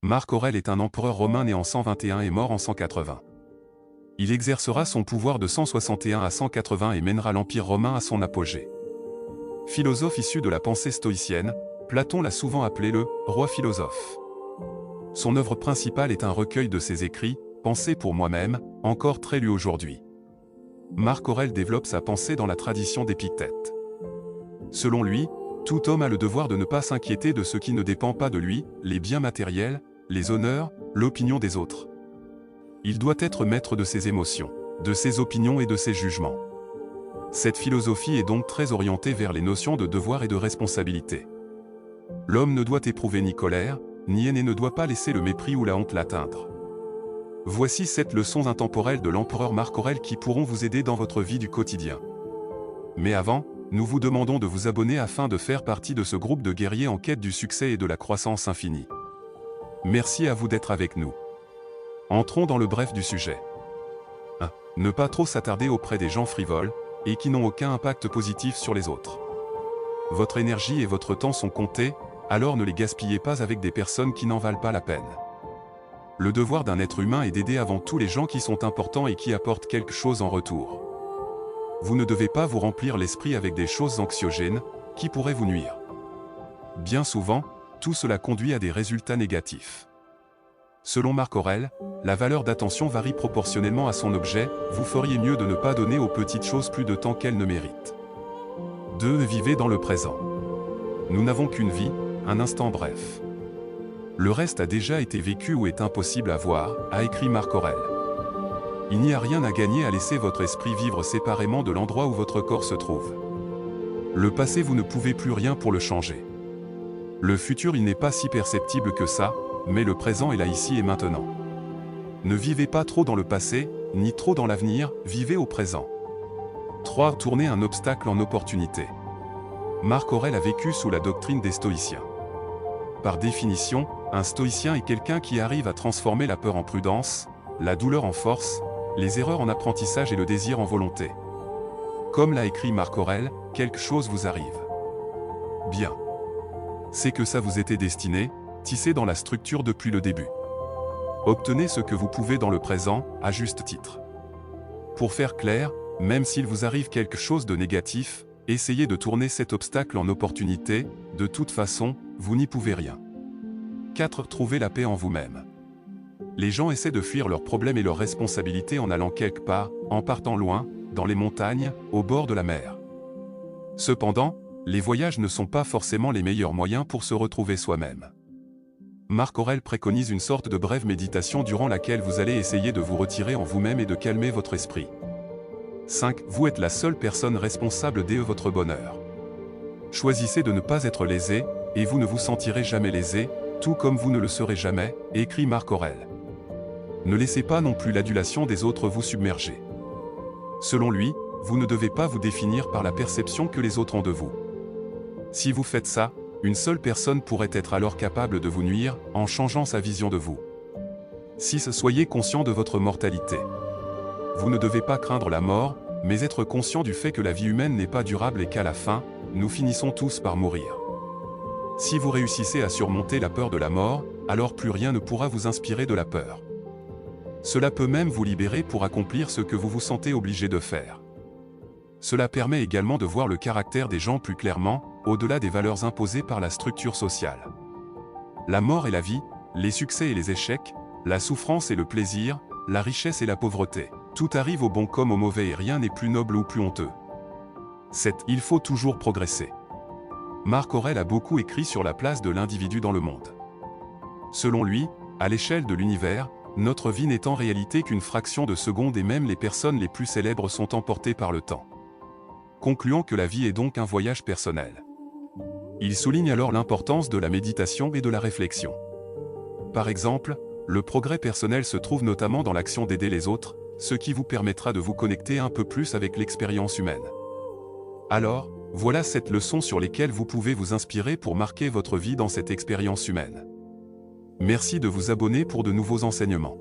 Marc Aurèle est un empereur romain né en 121 et mort en 180. Il exercera son pouvoir de 161 à 180 et mènera l'Empire romain à son apogée. Philosophe issu de la pensée stoïcienne, Platon l'a souvent appelé le « roi philosophe ». Son œuvre principale est un recueil de ses écrits, « Pensées pour moi-même », encore très lu aujourd'hui. Marc Aurèle développe sa pensée dans la tradition d'Épictète. Selon lui, tout homme a le devoir de ne pas s'inquiéter de ce qui ne dépend pas de lui, les biens matériels, les honneurs, l'opinion des autres. Il doit être maître de ses émotions, de ses opinions et de ses jugements. Cette philosophie est donc très orientée vers les notions de devoir et de responsabilité. L'homme ne doit éprouver ni colère, ni haine et ne doit pas laisser le mépris ou la honte l'atteindre. Voici 7 leçons intemporelles de l'empereur Marc Aurèle qui pourront vous aider dans votre vie du quotidien. Mais avant, nous vous demandons de vous abonner afin de faire partie de ce groupe de guerriers en quête du succès et de la croissance infinie. Merci à vous d'être avec nous. Entrons dans le bref du sujet. 1. Ne pas trop s'attarder auprès des gens frivoles, et qui n'ont aucun impact positif sur les autres. Votre énergie et votre temps sont comptés, alors ne les gaspillez pas avec des personnes qui n'en valent pas la peine. Le devoir d'un être humain est d'aider avant tout les gens qui sont importants et qui apportent quelque chose en retour. Vous ne devez pas vous remplir l'esprit avec des choses anxiogènes, qui pourraient vous nuire. Bien souvent, tout cela conduit à des résultats négatifs. Selon Marc Aurèle, la valeur d'attention varie proportionnellement à son objet, vous feriez mieux de ne pas donner aux petites choses plus de temps qu'elles ne méritent. 2. Vivez dans le présent. Nous n'avons qu'une vie, un instant bref. Le reste a déjà été vécu ou est impossible à voir, a écrit Marc Aurèle. Il n'y a rien à gagner à laisser votre esprit vivre séparément de l'endroit où votre corps se trouve. Le passé, vous ne pouvez plus rien pour le changer. Le futur, il n'est pas si perceptible que ça, mais le présent est là ici et maintenant. Ne vivez pas trop dans le passé, ni trop dans l'avenir, vivez au présent. 3. Tournez un obstacle en opportunité. Marc Aurèle a vécu sous la doctrine des stoïciens. Par définition, un stoïcien est quelqu'un qui arrive à transformer la peur en prudence, la douleur en force, les erreurs en apprentissage et le désir en volonté. Comme l'a écrit Marc Aurèle, quelque chose vous arrive. Bien. C'est que ça vous était destiné, tissé dans la structure depuis le début. Obtenez ce que vous pouvez dans le présent, à juste titre. Pour faire clair, même s'il vous arrive quelque chose de négatif, essayez de tourner cet obstacle en opportunité, de toute façon, vous n'y pouvez rien. 4. Trouvez la paix en vous-même. Les gens essaient de fuir leurs problèmes et leurs responsabilités en allant quelque part, en partant loin, dans les montagnes, au bord de la mer. Cependant, les voyages ne sont pas forcément les meilleurs moyens pour se retrouver soi-même. Marc Aurèle préconise une sorte de brève méditation durant laquelle vous allez essayer de vous retirer en vous-même et de calmer votre esprit. 5. Vous êtes la seule personne responsable de votre bonheur. Choisissez de ne pas être lésé, et vous ne vous sentirez jamais lésé, tout comme vous ne le serez jamais, écrit Marc Aurèle. Ne laissez pas non plus l'adulation des autres vous submerger. Selon lui, vous ne devez pas vous définir par la perception que les autres ont de vous. Si vous faites ça, une seule personne pourrait être alors capable de vous nuire, en changeant sa vision de vous. 6. Soyez conscient de votre mortalité. Vous ne devez pas craindre la mort, mais être conscient du fait que la vie humaine n'est pas durable et qu'à la fin, nous finissons tous par mourir. Si vous réussissez à surmonter la peur de la mort, alors plus rien ne pourra vous inspirer de la peur. Cela peut même vous libérer pour accomplir ce que vous vous sentez obligé de faire. Cela permet également de voir le caractère des gens plus clairement, au-delà des valeurs imposées par la structure sociale. La mort et la vie, les succès et les échecs, la souffrance et le plaisir, la richesse et la pauvreté, tout arrive au bon comme au mauvais et rien n'est plus noble ou plus honteux. 7. Il faut toujours progresser. Marc Aurèle a beaucoup écrit sur la place de l'individu dans le monde. Selon lui, à l'échelle de l'univers, notre vie n'est en réalité qu'une fraction de seconde et même les personnes les plus célèbres sont emportées par le temps. Concluant que la vie est donc un voyage personnel. Il souligne alors l'importance de la méditation et de la réflexion. Par exemple, le progrès personnel se trouve notamment dans l'action d'aider les autres, ce qui vous permettra de vous connecter un peu plus avec l'expérience humaine. Alors, voilà 7 leçons sur lesquelles vous pouvez vous inspirer pour marquer votre vie dans cette expérience humaine. Merci de vous abonner pour de nouveaux enseignements.